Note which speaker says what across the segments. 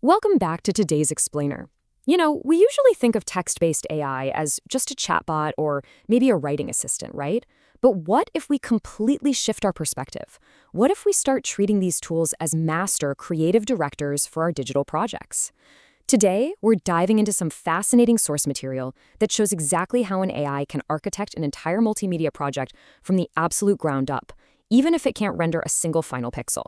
Speaker 1: Welcome back to today's explainer. We usually think of text-based AI as just a chatbot or maybe a writing assistant, right? But what if we completely shift our perspective? What if we start treating these tools as master creative directors for our digital projects? Today, we're diving into some fascinating source material that shows exactly how an AI can architect an entire multimedia project from the absolute ground up, even if it can't render a single final pixel.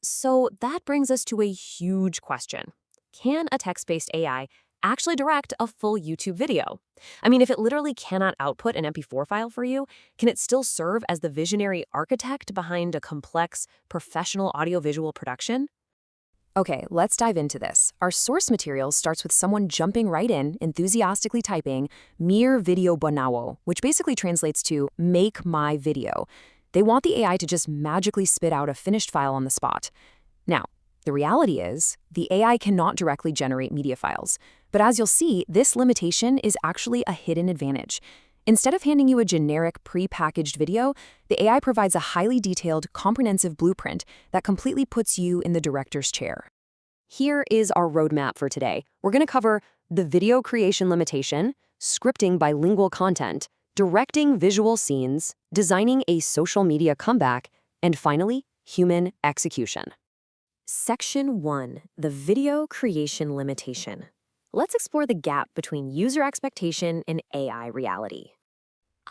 Speaker 1: So that brings us to a huge question. Can a text-based AI actually direct a full YouTube video? I mean, if it literally cannot output an MP4 file for you, can it still serve as the visionary architect behind a complex, professional audiovisual production? Okay, let's dive into this. Our source material starts with someone jumping right in, enthusiastically typing, "Mir video banawo," which basically translates to "make my video." They want the AI to just magically spit out a finished file on the spot. Now, the reality is, the AI cannot directly generate media files. But as you'll see, this limitation is actually a hidden advantage. Instead of handing you a generic, pre-packaged video, the AI provides a highly detailed, comprehensive blueprint that completely puts you in the director's chair. Here is our roadmap for today. We're going to cover the video creation limitation, scripting bilingual content, directing visual scenes, designing a social media comeback, and finally, human execution. Section 1. The video creation limitation. Let's explore the gap between user expectation and AI reality.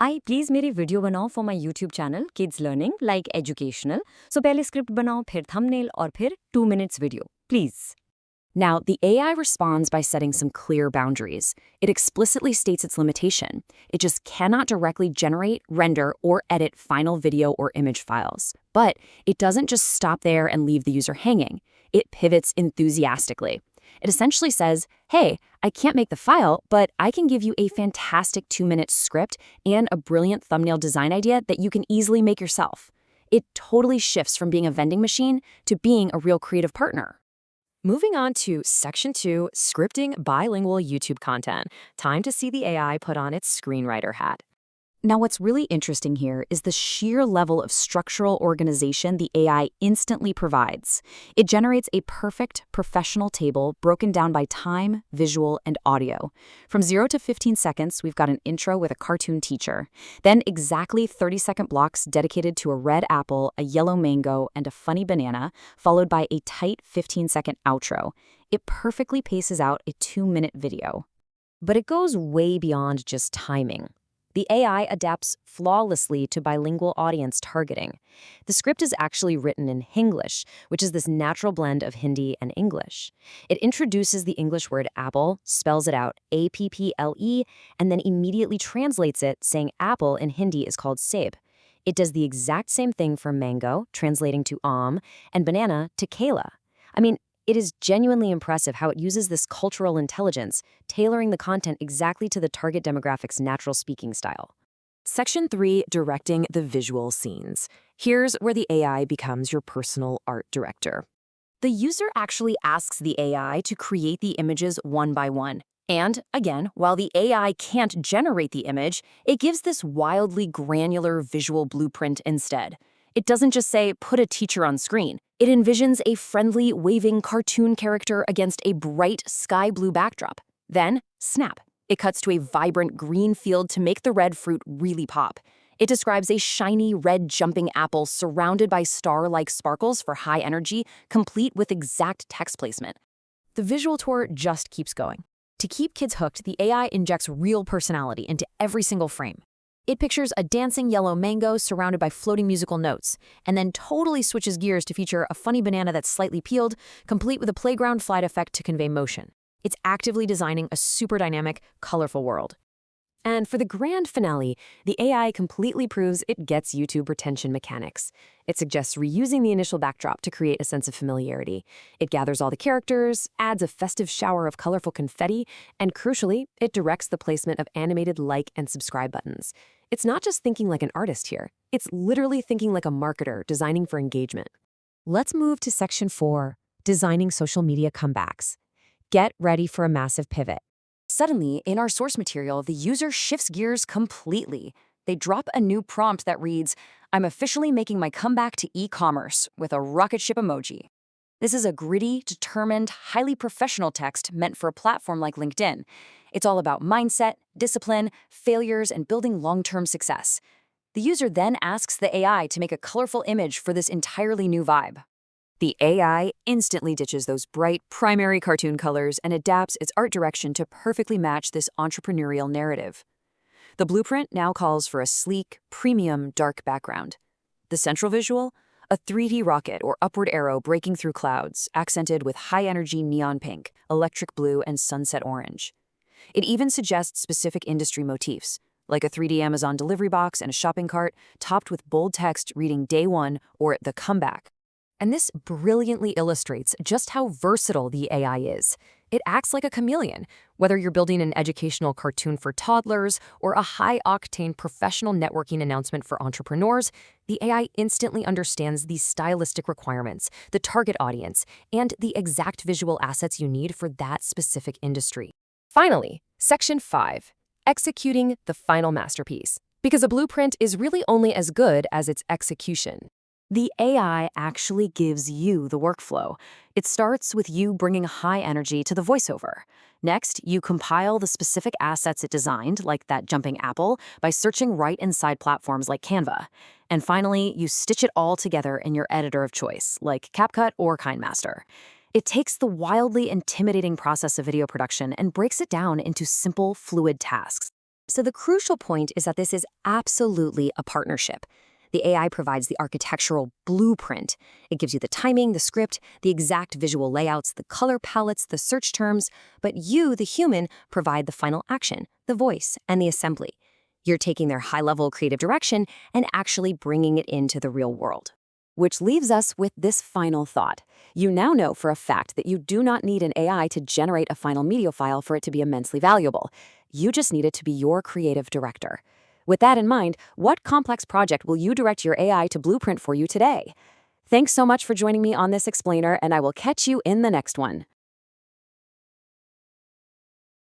Speaker 2: AI please मेरी video बनाओ for my YouTube channel kids learning like educational so पहले script बनाओ फिर thumbnail और फिर 2 minutes video please.
Speaker 1: Now, the AI responds by setting some clear boundaries. It explicitly states its limitation. It just cannot directly generate, render, or edit final video or image files. But it doesn't just stop there and leave the user hanging. It pivots enthusiastically. It essentially says, hey, I can't make the file, but I can give you a fantastic 2-minute script and a brilliant thumbnail design idea that you can easily make yourself. It totally shifts from being a vending machine to being a real creative partner. Moving on to Section 2, Scripting Bilingual YouTube Content. Time to see the AI put on its screenwriter hat. Now, what's really interesting here is the sheer level of structural organization the AI instantly provides. It generates a perfect professional table broken down by time, visual, and audio. From 0 to 15 seconds, we've got an intro with a cartoon teacher. Then exactly 30-second blocks dedicated to a red apple, a yellow mango, and a funny banana, followed by a tight 15-second outro. It perfectly paces out a 2-minute video. But it goes way beyond just timing. The AI adapts flawlessly to bilingual audience targeting. The script is actually written in Hinglish, which is this natural blend of Hindi and English. It introduces the English word apple, spells it out A-P-P-L-E, and then immediately translates it, saying apple in Hindi is called seb. It does the exact same thing for mango, translating to and banana to kela. I mean, it is genuinely impressive how it uses this cultural intelligence, tailoring the content exactly to the target demographic's natural speaking style. Section 3, Directing the Visual Scenes. Here's where the AI becomes your personal art director. The user actually asks the AI to create the images one by one. And, again, while the AI can't generate the image, it gives this wildly granular visual blueprint instead. It doesn't just say, put a teacher on screen. It envisions a friendly, waving cartoon character against a bright sky blue backdrop. Then, snap. It cuts to a vibrant green field to make the red fruit really pop. It describes a shiny red jumping apple surrounded by star-like sparkles for high energy, complete with exact text placement. The visual tour just keeps going. To keep kids hooked, the AI injects real personality into every single frame. It pictures a dancing yellow mango surrounded by floating musical notes, and then totally switches gears to feature a funny banana that's slightly peeled, complete with a playground flight effect to convey motion. It's actively designing a super dynamic, colorful world. And for the grand finale, the AI completely proves it gets YouTube retention mechanics. It suggests reusing the initial backdrop to create a sense of familiarity. It gathers all the characters, adds a festive shower of colorful confetti, and crucially, it directs the placement of animated like and subscribe buttons. It's not just thinking like an artist here. It's literally thinking like a marketer designing for engagement. Let's move to Section 4, Designing Social Media Comebacks. Get ready for a massive pivot. Suddenly, in our source material, the user shifts gears completely. They drop a new prompt that reads, "I'm officially making my comeback to e-commerce," with a rocket ship emoji. This is a gritty, determined, highly professional text meant for a platform like LinkedIn. It's all about mindset, discipline, failures, and building long-term success. The user then asks the AI to make a colorful image for this entirely new vibe. The AI instantly ditches those bright, primary cartoon colors and adapts its art direction to perfectly match this entrepreneurial narrative. The blueprint now calls for a sleek, premium, dark background. The central visual? A 3D rocket or upward arrow breaking through clouds, accented with high-energy neon pink, electric blue, and sunset orange. It even suggests specific industry motifs, like a 3D Amazon delivery box and a shopping cart, topped with bold text reading Day One or The Comeback. And this brilliantly illustrates just how versatile the AI is. It acts like a chameleon. Whether you're building an educational cartoon for toddlers or a high-octane professional networking announcement for entrepreneurs, the AI instantly understands these stylistic requirements, the target audience, and the exact visual assets you need for that specific industry. Finally, Section 5. Executing the final masterpiece. Because a blueprint is really only as good as its execution. The AI actually gives you the workflow. It starts with you bringing high energy to the voiceover. Next, you compile the specific assets it designed, like that jumping apple, by searching right inside platforms like Canva. And finally, you stitch it all together in your editor of choice, like CapCut or KineMaster. It takes the wildly intimidating process of video production and breaks it down into simple, fluid tasks. So the crucial point is that this is absolutely a partnership. The AI provides the architectural blueprint. It gives you the timing, the script, the exact visual layouts, the color palettes, the search terms, but you, the human, provide the final action, the voice, and the assembly. You're taking their high-level creative direction and actually bringing it into the real world. Which leaves us with this final thought. You now know for a fact that you do not need an AI to generate a final media file for it to be immensely valuable. You just need it to be your creative director. With that in mind, what complex project will you direct your AI to blueprint for you today? Thanks so much for joining me on this explainer, and I will catch you in the next one.